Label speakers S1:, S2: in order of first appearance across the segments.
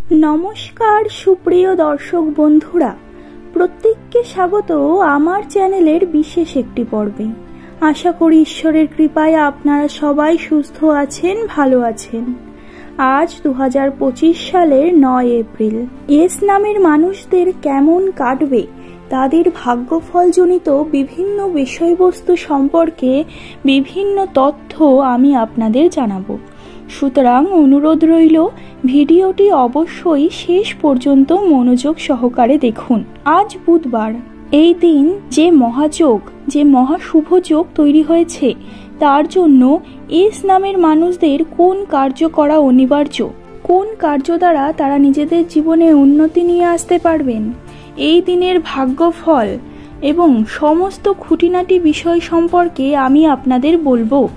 S1: নমস্কার সুপ্রিয় দর্শক বন্ধুরা, প্রত্যেককে স্বাগত আমার চ্যানেলের বিশেষ একটি পর্বে। আশা করি ঈশ্বরের কৃপায় আপনারা সবাই সুস্থ আছেন, ভালো আছেন। আজ 2025 সালের 9 এপ্রিল। এস নামের মানুষদের কেমন কাটবে, তাদের ভাগ্যফলজনিত বিভিন্ন বিষয়বস্তু সম্পর্কে বিভিন্ন তথ্য আমি আপনাদের জানাবো। সুতরাং অনুরোধ রইল, ভিডিওটি অবশ্যই শেষ পর্যন্ত মনোযোগ সহকারে দেখুন। আজ বুধবার, এই দিন যে মহাযোগ, যে মহাশুভ যোগ তৈরি হয়েছে, তার জন্য এস নামের মানুষদের কোন কার্য করা অনিবার্য, কোন কার্য দ্বারা তারা নিজেদের জীবনে উন্নতি নিয়ে আসতে পারবেন, এই দিনের ভাগ্যফল এবং সমস্ত খুঁটিনাটি বিষয় সম্পর্কে আমি আপনাদের বলবো।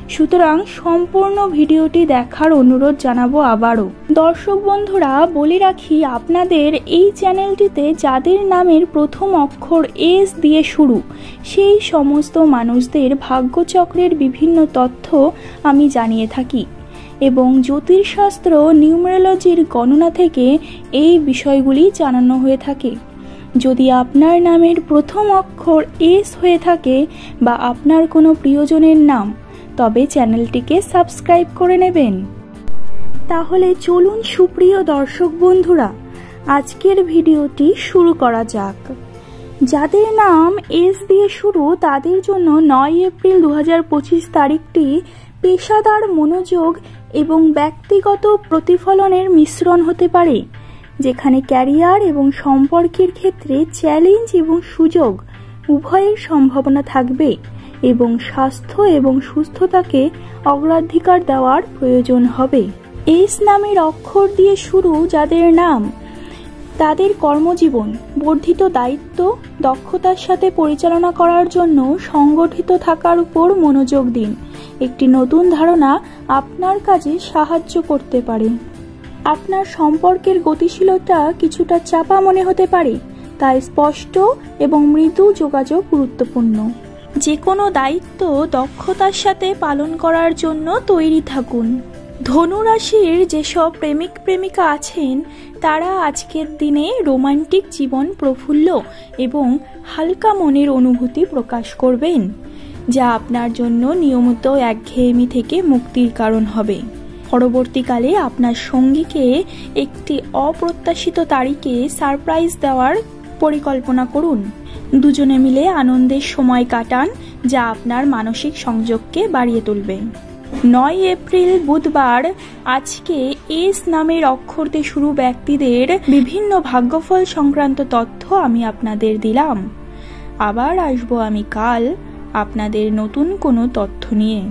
S1: সুতরাং সম্পূর্ণ ভিডিওটি দেখার অনুরোধ জানাবো আবারও। দর্শক বন্ধুরা, বলে রাখি, আপনাদের এই চ্যানেলটিতে যাদের নামের প্রথম অক্ষর এস দিয়ে শুরু, সেই সমস্ত মানুষদের ভাগ্যচক্রের বিভিন্ন তথ্য আমি জানিয়ে থাকি এবং জ্যোতিষশাস্ত্র নিউমেরোলজির গণনা থেকে এই বিষয়গুলি জানানো হয়ে থাকে। যদি আপনার নামের প্রথম অক্ষর এস হয়ে থাকে বা আপনার কোনো প্রিয়জনের নাম, তবে চ্যানেলটিকে সাবস্ক্রাইব করে নেবেন। তাহলে চলুন সুপ্রিয় দর্শক বন্ধুরা, আজকের ভিডিওটি শুরু করা যাক। যাদের নাম এস দিয়ে শুরু, তাদের জন্য 9 এপ্রিল 2025 তারিখটি পেশাদার মনোযোগ এবং ব্যক্তিগত প্রতিফলনের মিশ্রণ হতে পারে, যেখানে ক্যারিয়ার এবং সম্পর্কের ক্ষেত্রে চ্যালেঞ্জ এবং সুযোগ উভয়ের সম্ভাবনা থাকবে এবং স্বাস্থ্য এবং সুস্থতাকে অগ্রাধিকার দেওয়ার প্রয়োজন হবে। এস নামের অক্ষর দিয়ে শুরু যাদের নাম, তাদের কর্মজীবন বর্ধিত দায়িত্ব, দক্ষতার সাথে পরিচালনা করার জন্য সংগঠিত থাকার উপর মনোযোগ দিন। একটি নতুন ধারণা আপনার কাজে সাহায্য করতে পারে। আপনার সম্পর্কের গতিশীলতা কিছুটা চাপা মনে হতে পারে, তাই স্পষ্ট এবং মৃদু যোগাযোগ গুরুত্বপূর্ণ। যে কোনো দায়িত্ব দক্ষতার সাথে পালন করার জন্য তৈরি থাকুন। ধনু রাশির যেসব প্রেমিক প্রেমিকা আছেন, তারা আজকের দিনে রোমান্টিক জীবন প্রফুল্ল এবং হালকা মনের অনুভূতি প্রকাশ করবেন, যা আপনার জন্য নিয়মিত একঘেয়েমি থেকে মুক্তির কারণ হবে। পরবর্তীকালে আপনার সঙ্গীকে একটি অপ্রত্যাশিত তারিখে সারপ্রাইজ দেওয়ার পরিকল্পনা করুন। দুজনে মিলে আনন্দের সময় কাটান, যা আপনার মানসিক সংযোগকে বাড়িয়ে তুলবে। 9 এপ্রিল বুধবার, আজকে এস নামের অক্ষর দিয়ে শুরু ব্যক্তিদের বিভিন্ন ভাগ্যফল সংক্রান্ত তথ্য আমি আপনাদের দিলাম। আবার আসবো আমি কাল আপনাদের নতুন কোনো তথ্য নিয়ে।